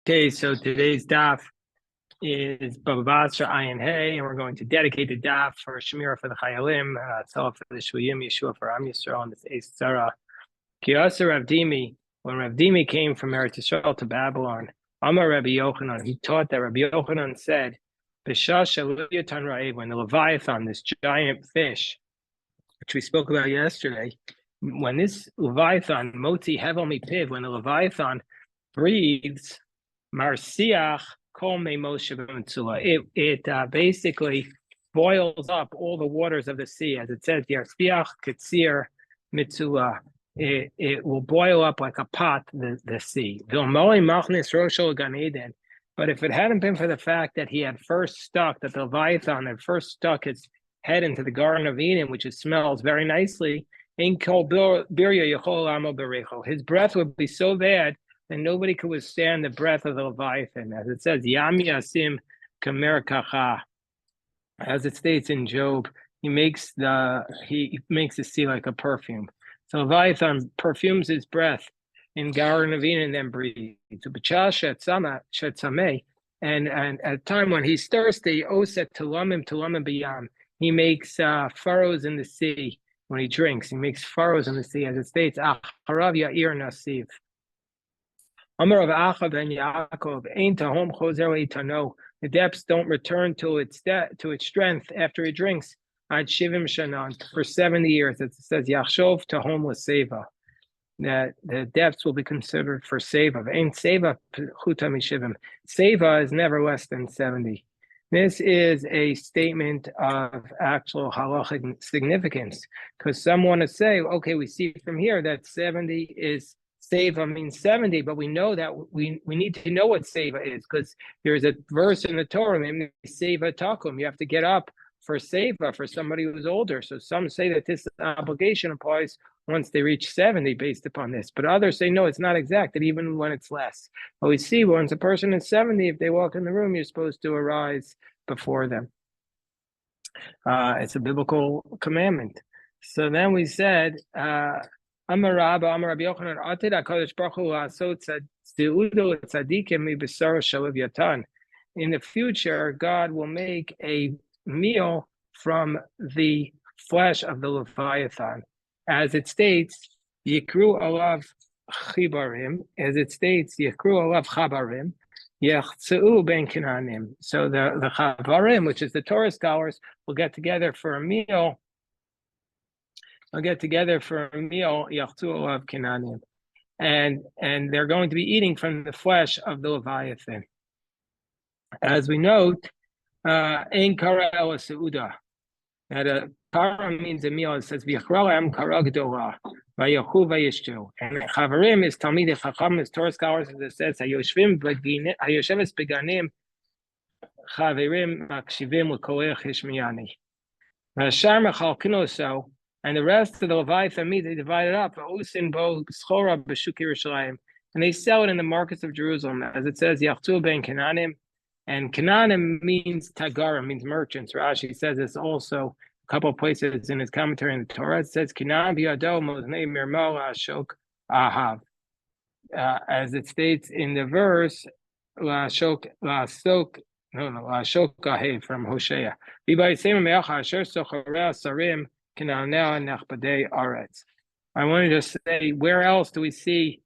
Okay, so today's daf is Bava Basra Ayin Hey, and we're going to dedicate the daf for Shemira for the Chayalim, Tzala for the Shuyim, Yeshua for Am Yisrael, and this Eis Tzara. Kiyasa Rav Dimi, when Rav Dimi came from Eretz Yisrael to Babylon, Amar Rabbi Yochanan, he taught that Rabbi Yochanan said, B'shasha Leviathan Ra'ev, when the Leviathan, this giant fish, which we spoke about yesterday, when this Leviathan, Moti Hevel Mipiv, when the Leviathan breathes, Marsiach kol it basically boils up all the waters of the sea, as it says, Yarspiach Ketzir Mitzula. It will boil up like a pot, the sea. But if it hadn't been for the fact that he had first stuck, that the Leviathan had first stuck his head into the Garden of Eden, which it smells very nicely, his breath would be so bad and nobody could withstand the breath of the Leviathan. As it says, Yam Yasim Kamer Kacha. As it states in Job, he makes the sea like a perfume. So Leviathan perfumes his breath in Garden of Eden and then breathes. And at a time when he's thirsty, Oset Tulamim Biyam, he makes furrows in the sea when he drinks. He makes furrows in the sea, as it states, Acharav Ya'ir Nasiv. Amar of Acha ben Yaakov, Ein Tahom Chozer Leitano. The depths don't return to its strength after he drinks. Ad Shivim Shanan, for 70 years. It says Yachshov Tahom L'Seva. That the depths will be considered for Seva. Ein Seva Chuta Mishivim. Seva is never less than 70. This is a statement of actual halachic significance, because some want to say, okay, we see from here that 70 is Seva means 70, but we know that we need to know what Seva is, because there's a verse in the Torah, Seva Takum. You have to get up for Seva for somebody who's older. So some say that this obligation applies once they reach 70 based upon this, but others say no, it's not exact, that even when it's less. But we see once a person is 70, if they walk in the room, you're supposed to arise before them. It's a biblical commandment. So then we said, Amar Rabbi Yochanan, Atid HaKadosh Baruch Hu La'asot Tzeudo Tzadikim Mibesar Shalav. In the future, God will make a meal from the flesh of the Leviathan. As it states, Yikru Alav Chibarim, as it states, Yikru Alav Chabarim, Yachtzeu Ben Kinanim. So the Chabarim, which is the Torah scholars, will get together for a meal. Yachtzeu Alav Kinanim. And they're going to be eating from the flesh of the Leviathan. As we note, Ein Kara Ela Seuda. That a Kara means a meal. It says V'yachralam Kara Gdola V'yachu V'yishtu. And Chavarim is Talmidei Chacham, is Torah scholars, as it says Hayoshveves Beganim Chaverim Makshivim L'Kolech Hishmiyani. V'Hashar Mechalkino so, and the rest of the Leviathan meat they divided up. V'Usin Bo Schora B'Shuk Yerushalayim, and they sell it in the markets of Jerusalem, as it says Yachtu Ben Kananim. And Canaanim means Tagara, means merchants. Rashi says this also a couple of places in his commentary in the Torah. It says Canaan biado moznei mirmal ashok ahav. As it states in the verse, lashok ahev from Hosea. I wanted to say, where else do we see?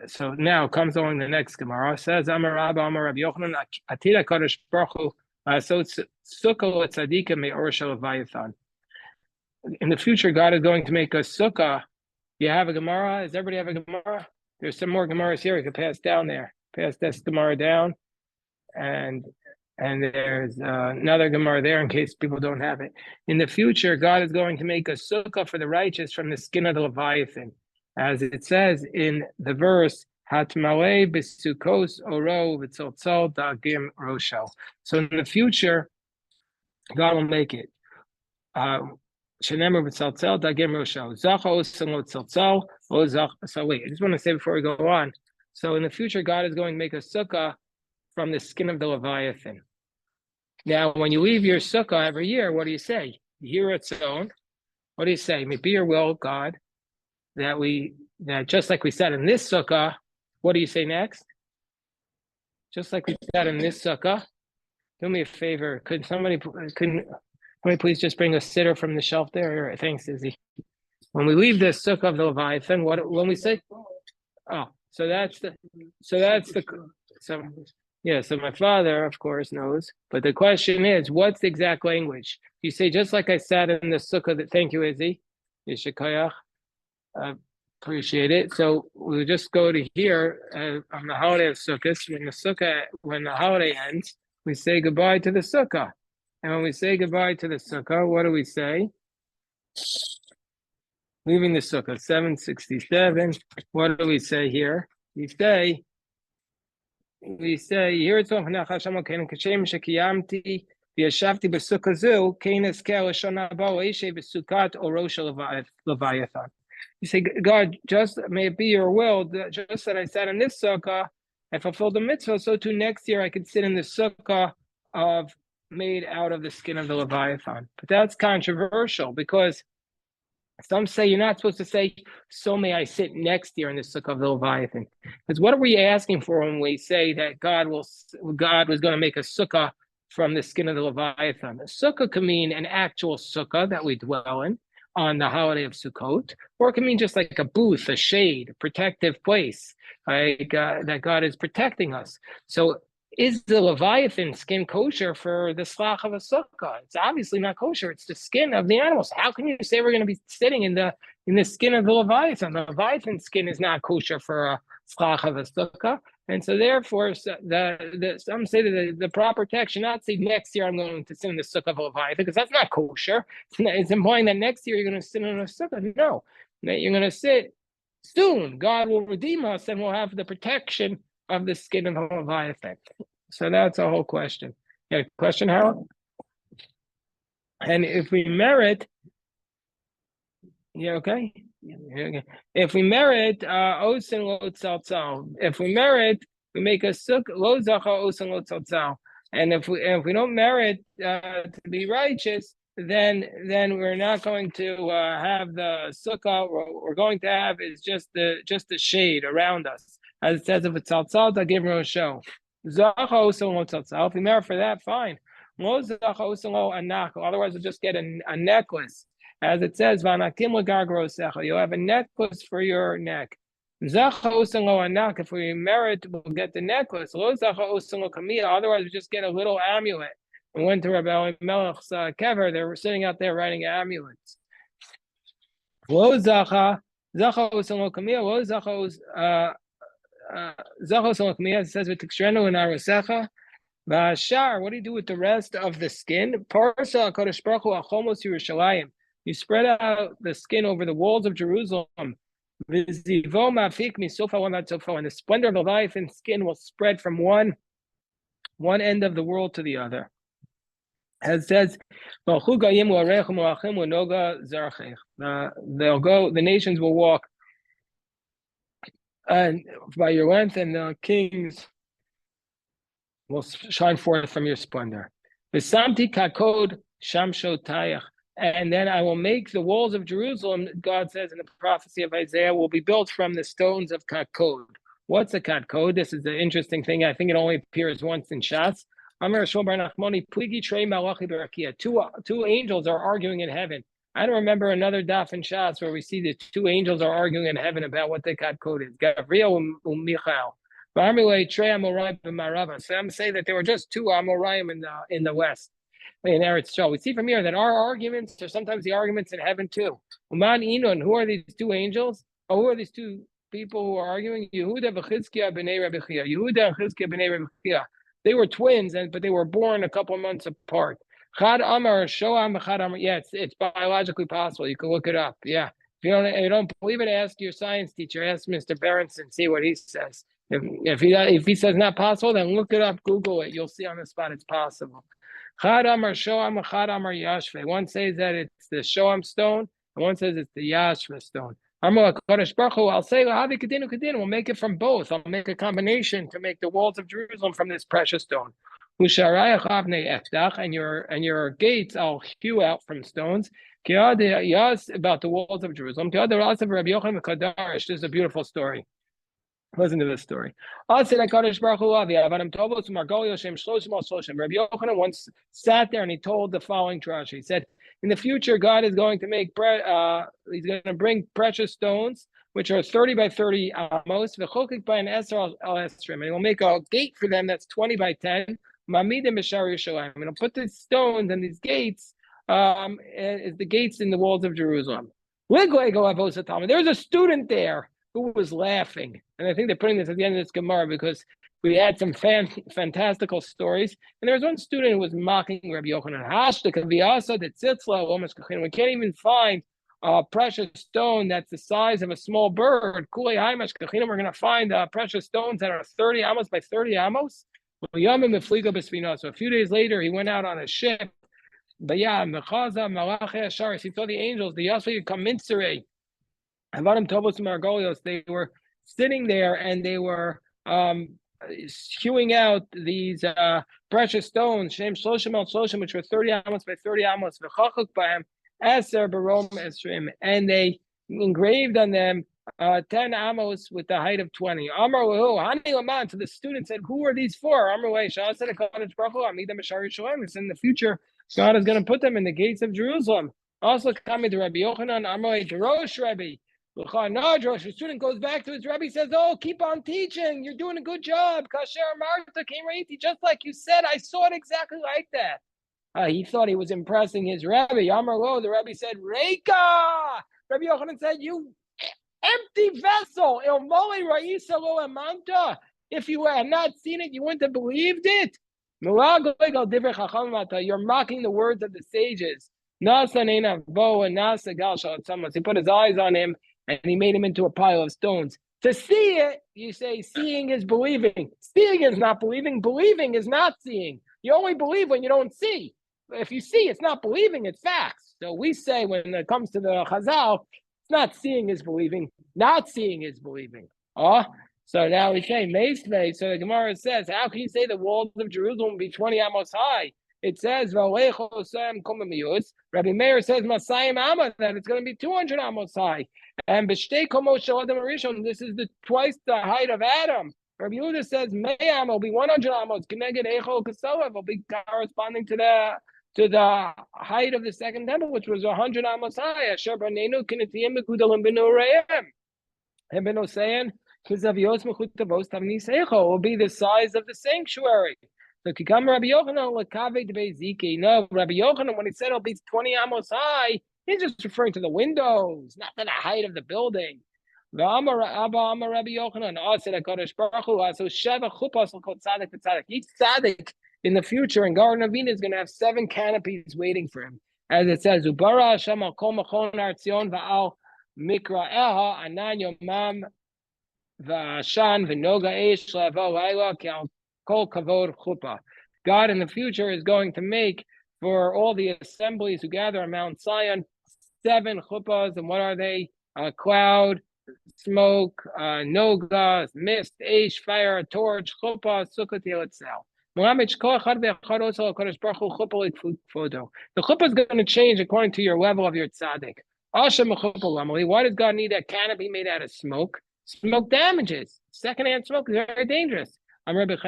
So now comes along the next Gemara. It says, Amar Rabba, Amar Rabbi Yochanan, Atid HaKadosh Baruch Hu, so sukkah tzadika me'or shel Leviathan. In the future, God is going to make a sukkah. You have a Gemara? Does everybody have a Gemara? There's some more Gemaras here. You can pass down there. Pass this Gemara down. And there's another Gemara there in case people don't have it. In the future, God is going to make a sukkah for the righteous from the skin of the Leviathan. As it says in the verse, Hatmale Bisukos Oro Vitzaltzal Dagim Roshel. So in the future, God will make it. Shenemer Vitzaltzal Dagim Roshel. So wait, I just want to say before we go on. So in the future, God is going to make a sukkah from the skin of the Leviathan. Now, when you leave your sukkah every year, what do you say? Yiratzon. What do you say? May be your will, God, that just like we said in this sukkah, what do you say next? just like we said in this sukkah. Do me a favor. Could somebody please just bring a sitter from the shelf there? Thanks, Izzy. When we leave the sukkah of the Leviathan, when we say, oh, so my father, of course, knows. But the question is, what's the exact language? You say, just like I said in the sukkah, that thank you, Izzy. Yeshakayach. Appreciate it. So we'll just go to here on the holiday of Sukkot. When the holiday ends, we say goodbye to the sukkah. And when we say goodbye to the sukkah, what do we say? Leaving the sukkah, 767. What do we say here? We say, here it's on Hashem Elokeinu Kashem Shekiyamti V'yashavti b'sukkah zu Keinas Kel Shana Ba Oishe b'Sukkot Orosh Leviathan. You say, God, just may it be your will, just that I sat in this sukkah, I fulfilled the mitzvah, so too next year I could sit in the sukkah made out of the skin of the Leviathan. But that's controversial because some say you're not supposed to say, so may I sit next year in the sukkah of the Leviathan. Because what are we asking for when we say that God was going to make a sukkah from the skin of the Leviathan? A sukkah can mean an actual sukkah that we dwell in on the holiday of Sukkot, or it can mean just like a booth, a shade, a protective place, that God is protecting us. So is the Leviathan skin kosher for the slach of a sukkah? It's obviously not kosher. It's the skin of the animals. How can you say we're going to be sitting in the skin of the Leviathan? The Leviathan skin is not kosher for a slach of a sukkah. And so therefore, some say that the proper text should not say next year I'm going to sit in the sukkah of a Leviathan, because that's not kosher. It's implying that next year you're going to sit in a sukkah. No, that you're going to sit soon. God will redeem us and we'll have the protection of the skin of the Leviathan. So that's a whole question. Yeah, question, Harold? And if we merit, yeah, okay. If we merit osin lo tzaltzal, if we merit, we make a sukkah lo zacha osin lo tzaltzal. And if we don't merit to be righteous, then we're not going to have the sukkah. What we're going to have is just the shade around us, as it says, if it's tzaltzal, I'll give a show. Zacha osin lo tzaltzal. If we merit for that, fine. Lo zacha osin lo anak. Otherwise, we'll just get a necklace. As it says, you'll have a necklace for your neck. If we merit, we'll get the necklace. Otherwise, we just get a little amulet. We went to Rabbi Melech's kever. They were sitting out there writing amulets. It says, what do you do with the rest of the skin? You spread out the skin over the walls of Jerusalem. And the splendor of the life and skin will spread from one end of the world to the other. As it says, they'll go, the nations will walk and by your length, and the kings will shine forth from your splendor. And then I will make the walls of Jerusalem, God says in the prophecy of Isaiah, will be built from the stones of Kakod. What's a Kakod? This is the interesting thing. I think it only appears once in Shas. Two angels are arguing in heaven. I don't remember another daf in Shas where we see the two angels are arguing in heaven about what the Kakod is. Gabriel and Michael. Some say that there were just two Amoraim in the west. In Eretz Yisrael. We see from here that our arguments are sometimes the arguments in heaven too. Uman Inon, who are these two angels? Or who are these two people who are arguing? Yehuda and Chizkiah b'nei Rabbi Chia. Yehuda and Chizkiah b'nei Rabbi Chia. They were twins, but they were born a couple of months apart. Chad Amar, Shoam, Chad Amar. Yeah, it's biologically possible. You can look it up. Yeah. If you don't believe it, ask your science teacher. Ask Mr. Berenson, see what he says. If he says not possible, then look it up, Google it. You'll see on the spot it's possible. Chad Amar Shoam, Chad Amar Yashve. One says that it's the Shoam stone, and one says it's the Yashve stone. Amar Kodesh Baruch Hu, I'll say Lahavi Kedinu Kedinu. We'll make it from both. I'll make a combination to make the walls of Jerusalem from this precious stone. Usharayach Avnei Eftach, and your gates I'll hew out from stones. Yas about the walls of Jerusalem. This is a beautiful story. Listen to this story. Rabbi Yochanan once sat there and he told the following drasha. He said, in the future, God is going to make he's going to bring precious stones, which are 30 by 30 amos, by an and he will make a gate for them that's 20 by 10. And he'll put the stones and these gates as the gates in the walls of Jerusalem. There's a student there who was laughing. And I think they're putting this at the end of this Gemara because we had some fantastical stories. And there was one student who was mocking Rabbi Yochanan. We can't even find a precious stone that's the size of a small bird. We're going to find precious stones that are 30 amos by 30 amos. So a few days later, he went out on a ship. He saw the angels, the Yasvi Kaminsere. They were sitting there and they were hewing out these precious stones, which were 30 amos by 30 amos, and they engraved on them 10 amos with the height of 20. So the student said, who are these for? It's in the future, God is going to put them in the gates of Jerusalem. Also coming to Rabbi Yochanan, Rabbi. The student goes back to his Rebbe, says, oh, keep on teaching. You're doing a good job. Kasher Martha came right, just like you said. I saw it exactly like that. He thought he was impressing his Rebbe. Amar Lo, the Rebbe said, Reika! Rabbi Yochanan said, you empty vessel. If you had not seen it, you wouldn't have believed it. You're mocking the words of the sages. He put his eyes on him and he made him into a pile of stones. To see it, you say, seeing is believing. Seeing is not believing. Believing is not seeing. You only believe when you don't see. If you see, it's not believing, it's facts. So we say when it comes to the Chazal, it's not seeing is believing. Not seeing is believing. So now we say, Meisvei. So the Gemara says, how can you say the walls of Jerusalem will be 20 amos high? It says, Rabbi Meir says, Masayim Amma, that it's going to be 200 amos high. And B'shtei Komos Shel Adam Rishon, this is twice the height of Adam. Rabbi Yehuda says, Me'am will be 100 amos. Keneged Echol Kasova will be corresponding to the height of the second temple, which was 100 amos high. Asher Banenu Kinetiyim Mekudalim Benu Re'em. And Benu saying, Kizaviyos Mechutavos Tavnis Echol will be the size of the sanctuary. So Kikam Rabbi Yochanan Lakave Debeziki. No, Rabbi Yochanan, when he said it'll be 20 amos high, he's just referring to the windows, not to the height of the building. He's tzaddik in the future, and Garden of Eden is going to have 7 canopies waiting for him. As it says, Ubara Hashem al kol machon artzion va'al mikra'eha anan yomam v'ashan v'noga eish le'avo layla k'al kol kavod chuppah. God in the future is going to make for all the assemblies who gather on Mount Zion 7 chuppahs, and what are they? Cloud, smoke, noga, mist, ash, fire, a torch, chuppah, sukkot yeletzal. The chuppah is going to change according to your level of your tzaddik. Why does God need a canopy made out of smoke? Smoke damages. Secondhand smoke is very dangerous. What's going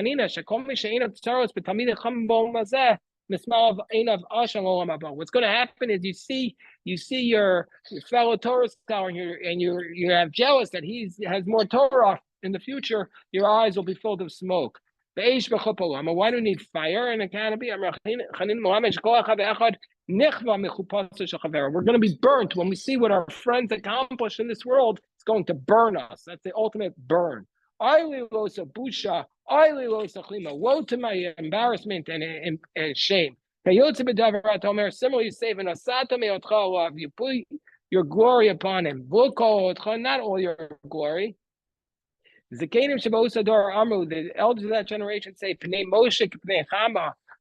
to happen is you see your fellow Torah scholar and you have jealous that he has more Torah in the future. Your eyes will be filled of smoke. Why do you need fire in a canopy? We're going to be burnt when we see what our friends accomplished in this world. It's going to burn us. That's the ultimate burn. Woe to my embarrassment and shame. Similarly, you say, you put your glory upon him. Not all your glory. The elders of that generation say,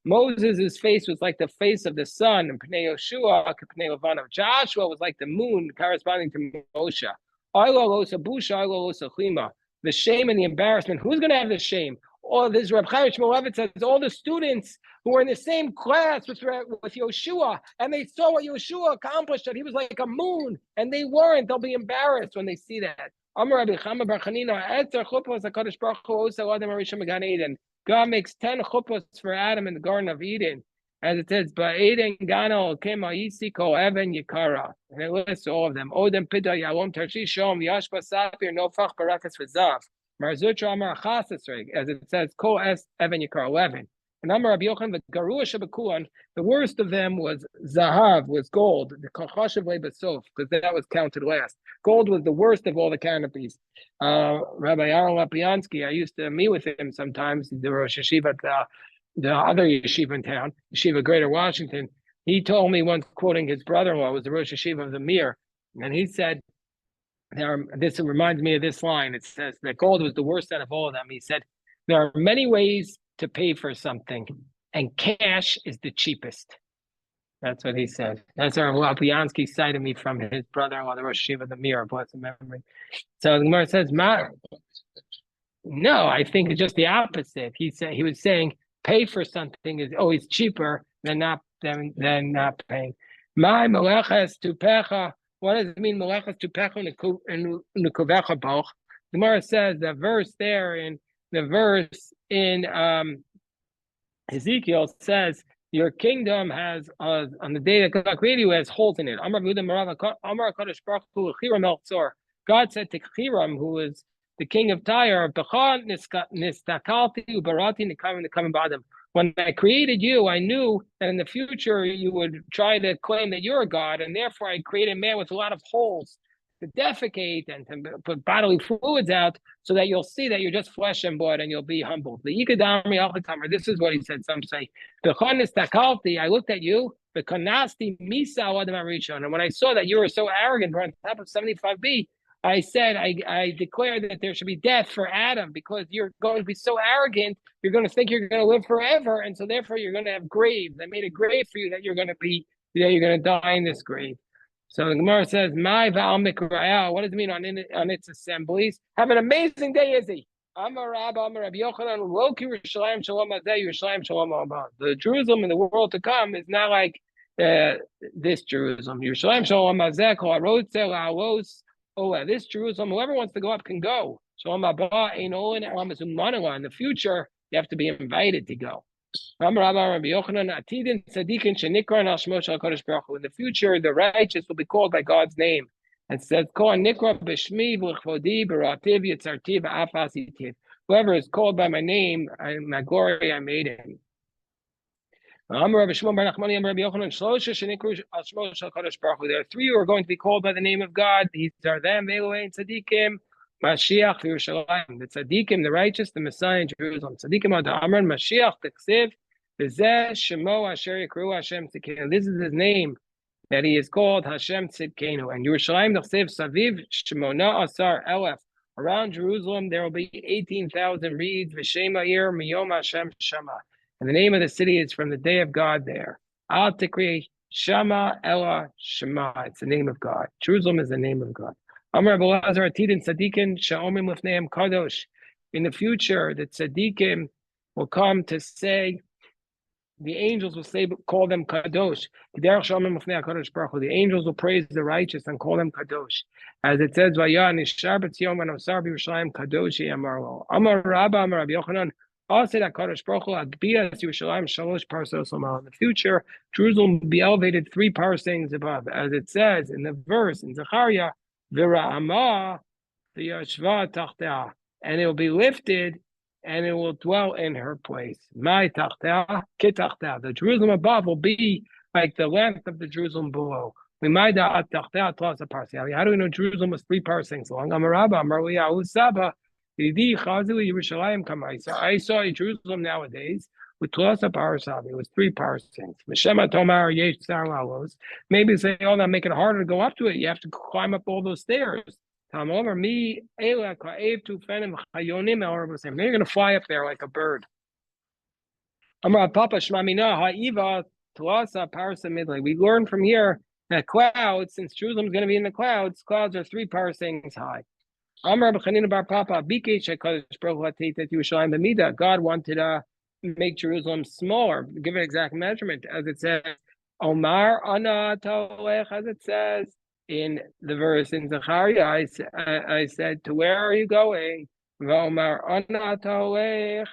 Moses' face was like the face of the sun, and Joshua was like the moon, corresponding to Moshe. The shame and the embarrassment. Who's going to have the shame? All this Reb Chaim Shmulevitz says all the students who were in the same class with Yoshua, and they saw what Yoshua accomplished, that he was like a moon, and they weren't. They'll be embarrassed when they see that. Amar Rabbi Chama bar Chanina, Etzer chuppos HaKadosh Baruch Hu osa Adam HaRishon Gan Eden. God makes 10 chuppos for Adam in the Garden of Eden. As it says, Ba'eden Gano Kema Yisi Ko Even Yikara. And it lists all of them. Odem Pida Yalom Tarshi Shom Yashba Sapir Nofach Barakas Vizav. Marzutra Amar Chasasrig. As it says, Ko Es Even Yikara 11. And Amar Rabbi Yochanan Garua Shabakuan. The worst of them was Zahav, was gold. The Kachashav Lebasof, because that was counted last. Gold was the worst of all the canopies. Rabbi Aaron Lapiansky, I used to meet with him sometimes, the Rosh Yeshiva at the other yeshiva in town, Yeshiva Greater Washington. He told me once, quoting his brother-in-law, was the Rosh Yeshiva of the Mir, and he said, this reminds me of this line. It says that gold was the worst out of all of them. He said, there are many ways to pay for something, and cash is the cheapest. That's what he said. That's our Lapiansky cited me from his brother-in-law, the Rosh Yeshiva of the Mir, blessed memory. So the Gemara says, no, I think it's just the opposite. He was saying pay for something is always cheaper than not paying. My meleches tupecha. What does it mean? Meleches tupecha nukuvecha boch. The Gemara says the verse there in Ezekiel says your kingdom has on the day that God created you has holes in it. God said to Hiram, who was the king of Tyre, when I created you, I knew that in the future you would try to claim that you're a god, and therefore I created man with a lot of holes to defecate and to put bodily fluids out, so that you'll see that you're just flesh and blood and you'll be humbled. This is what he said. Some say, I looked at you, and when I saw that you were so arrogant, on top of 75b, I said, I declare that there should be death for Adam, because you're going to be so arrogant, you're going to think you're going to live forever, and so therefore you're going to have graves. I made a grave for you that you're going to die in this grave. So the Gemara says, "My Val Mikra'el." What does it mean on its assemblies? Have an amazing day, Izzy. Amar Rabbi Yochanan, Loki Yerushalayim Shalom Azeh, Yerushalayim Shalom Abba. The Jerusalem in the world to come is not like this Jerusalem. Yerushalayim Shalom Azeh, Kol Harotze La'alos. Oh, this Jerusalem, whoever wants to go up can go. Shalom Abba, Ein Olin Elam Zumanala. In the future, you have to be invited to go. In the future, the righteous will be called by God's name. And says, whoever is called by my name, my glory I made him. There are three who are going to be called by the name of God. These are them, Tzadikim, Mashiach, Yerushalayim, the Tzadikim, the righteous, the Messiah in Jerusalem. Tzadikim are the Amran, Mashiach, the Ksiv, the Zeh, Shemo, Asher Yikru, Hashem Tzidkenu. This is his name that he is called Hashem Tzidkenu. And Yerushalayim, the Ksiv, Saviv, Shemona, Asar, Elef. Around Jerusalem, there will be 18,000 reeds, V'Shema Ir, Miyom Hashem Shema. And the name of the city is from the day of God there. Al Tikri, Shema, Ella, Shema. It's the name of God. Jerusalem is the name of God. Amar Abulazar Atidin Tzadikin Sha'omim Lifneim Kadosh. In the future, the Tzadikim will come to say, the angels will say, call them Kadosh. The angels will praise the righteous and call them Kadosh. As it says, Vaya Nishar B'Tzion V'Nosar B'Yerushalayim Kadoshi Amarlo. Amar Rabba Amar Rabbi Yochanan. Also, that Kadosh Baruch Hu Adbias Yerushalayim Shalosh Parsos Lamal. In the future, Jerusalem will be elevated 3 parsecs above, as it says in the verse in Zechariah. V'ra'ama v'yashva tachta, and it will be lifted, and it will dwell in her place. My tachta, kitachta. The Jerusalem above will be like the length of the Jerusalem below. How do we know Jerusalem was 3 parsecs long? Amarabba, Amarliyahu Saba, I saw Jerusalem nowadays with Tlosa Parasabi. It was 3 parsecs. Meshema Tomar Yesh Sarlalos. Maybe say, oh, that make it harder to go up to it. You have to climb up all those stairs. Tam over me, Ela Kaev to Fenim Hayonim El. Then you're gonna fly up there like a bird. Amar Papa Shmamina Ha'iva Tlosa Parasamidli. We learn from here that clouds, since Jerusalem is going to be in the clouds are 3 parsecs high. Amar B'Chanina Bar Papa Bikesh HaKadosh Baruch Hu Ateitat Yerushalayim B'Midah. God wanted to make Jerusalem smaller, give it exact measurement, as it says, Omar Ana Tolech, as it says, in the verse in Zechariah, I said, to where are you going? V'omar ana ta'olech.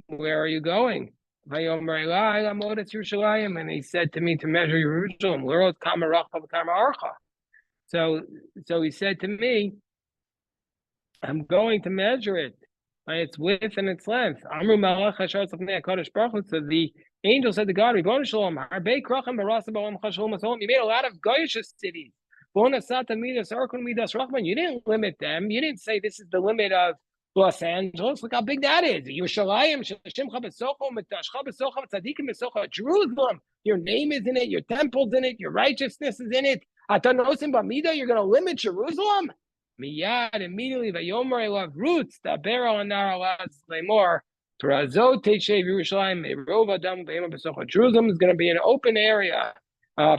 Where are you going? V'yomer elai lamod et Yerushalayim. And he said to me to measure Jerusalem. L'rot kama racha v'kama archa. So he said to me, I'm going to measure it by its width and its length. Amru malach hashar tzafnei HaKadosh Baruch Hu. So the angel said to God, Ribbono Shalom, harbei krachim barasa ba'olam chashalom asolom. You made a lot of goyish cities. You didn't limit them. You didn't say this is the limit of Los Angeles. Look how big that is. Yerushalayim, Shemcha b'socho, Mitashcha b'socho, Tzadikim b'socho. Jerusalem, your name is in it, your temple's in it, your righteousness is in it. Atanosim b'mida, you're going to limit Jerusalem? Miyad, immediately, Vayomer elav roots, Dabera anar alaz lemor, Trazot teishev Yerushalayim, Erov adam v'ema b'socho. Jerusalem is going to be an open area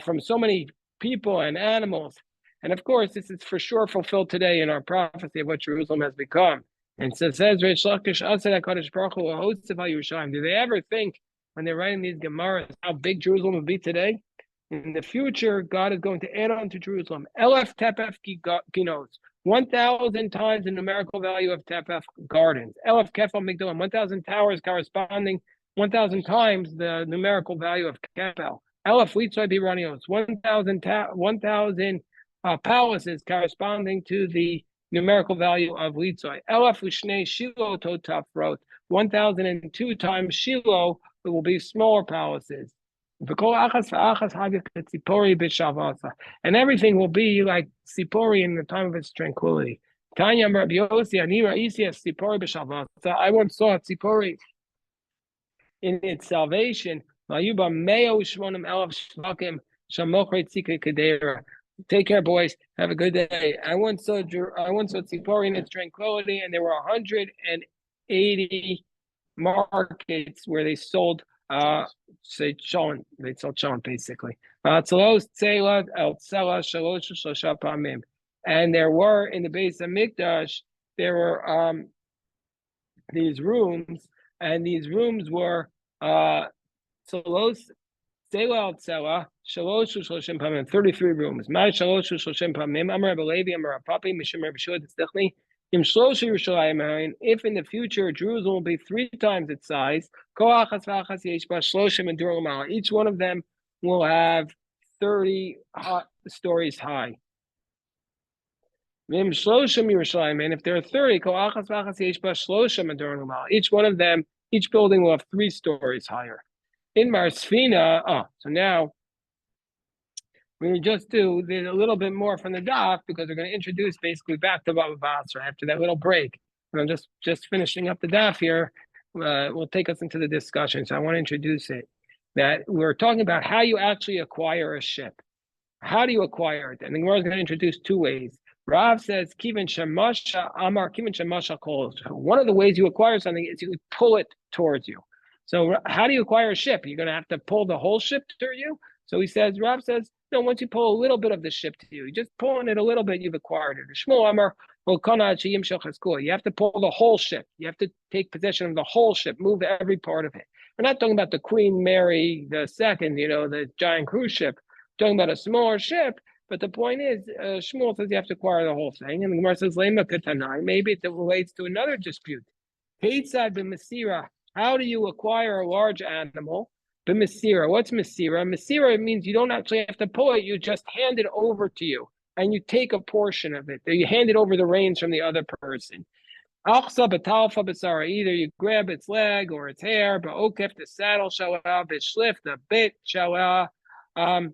from so many people and animals. And of course, this is for sure fulfilled today in our prophecy of what Jerusalem has become. And so it says, do they ever think when they're writing these Gemaras how big Jerusalem will be today? In the future, God is going to add on to Jerusalem. Elef tepef kinos, 1,000 times the numerical value of tepef gardens. Elef kefal migdalim, 1,000 towers corresponding 1,000 times the numerical value of kefal. Elef litzoi biranios, 1,000 palaces corresponding to the numerical value of litzoi. Elef lishnei Shiloh totafrot, 1,002 times Shiloh, it will be smaller palaces. And everything will be like Sipori in the time of its tranquility. I once saw Sipori in its salvation. Take care, boys. Have a good day. I once saw Tzipori in its tranquility, and there were 180 markets where they sold say cholent. They sold cholent basically. And there were in the base of Mikdash, there were these rooms, and these rooms were 33 rooms. If in the future Jerusalem will be 3 times its size, each one of them will have 30 stories high. And if there are 30, each one of them, each building will have 3 stories higher. In Marsfina, so now we just do a little bit more from the daf because we're going to introduce basically back to Bava Basra after that little break. And I'm just finishing up the daf here. Will take us into the discussion. So I want to introduce it. That we're talking about how you actually acquire a ship. How do you acquire it? And the Gemara is going to introduce 2 ways. Rav says, Kivan Shemasha Amar, Kivan Shemasha calls. One of the ways you acquire something is you pull it towards you. So how do you acquire a ship? You're going to have to pull the whole ship to you? So Rav says, no, once you pull a little bit of the ship to you, just pulling it a little bit, you've acquired it. Shmuel Amar, you have to pull the whole ship. You have to take possession of the whole ship, move every part of it. We're not talking about the Queen Mary II, the giant cruise ship. We're talking about a smaller ship. But the point is, Shmuel says you have to acquire the whole thing. And the Gemara says, maybe it relates to another dispute. How do you acquire a large animal? B'Masira. What's Masira? Masira means you don't actually have to pull it. You just hand it over to you. And you take a portion of it. You hand it over the reins from the other person. Either you grab its leg or its hair, but okef, the saddle, shala, b'shlif, the bit, shala, the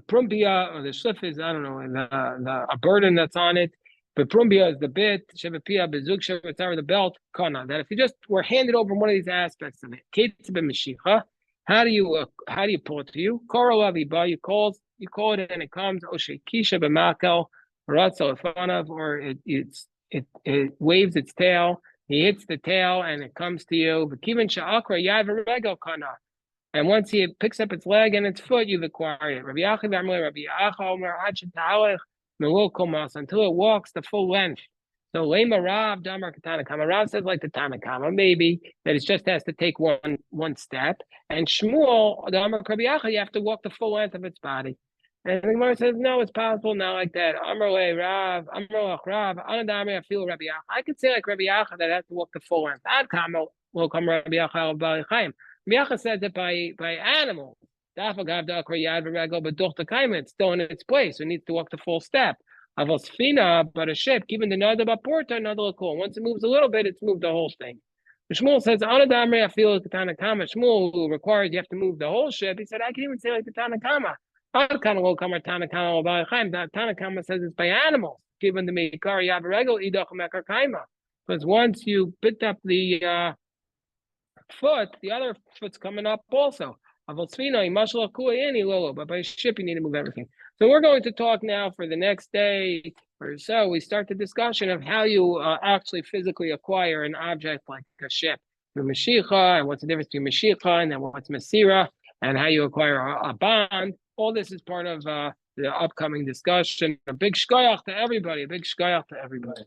prumbia, or the shlif is, I don't know, a burden that's on it. But prumbia is the bit, shevapia, bezuk, shevatar, the belt, kana. That if you just were handed over one of these aspects of it, how do you pull it to you? You call it and it comes. Oshekisha b'makel, ratzalfanav, or it waves its tail. He hits the tail and it comes to you. V'kiven sha'akra yav regel kana. And once he picks up its leg and its foot, you've acquired it. Rabbi Yachiv until it walks the full length. So Lema Rav Damar Tanakama. Rav says like the Tanakama, maybe that it just has to take one step. And Shmuel Damar Rabbi Yachiv, you have to walk the full length of its body. And the Gemara says, no, it's possible not like that. Amrle Rav, Amrle Rav, Anadami, I feel Rabbi Yacha. I could say like Rabbi Yacha that I have to walk the full length. Ad Kamo will come Rabbi Yacha al Bali Chaim. Rabbi Yacha said that by animals. It's still in its place. So it needs to walk the full step. Avosfina, but a ship, given the nada baporta, another cool. Once it moves a little bit, it's moved the whole thing. Shmuel says, Anadamri, I feel like the Tanakama. Shmuel, who requires you have to move the whole ship, he said, I can even say like the Tanakama. Tanakama says it's by animals, given the Mikar Yavarego, Idach Mekar Kaima. Because once you picked up the foot, the other foot's coming up also. But by ship, you need to move everything. So we're going to talk now for the next day or so. We start the discussion of how you actually physically acquire an object like a ship through Mashiach, and what's the difference between Mashiach and then what's Masira, and how you acquire a bond. All this is part of the upcoming discussion. A big shkoyach to everybody. A big shkoyach to everybody.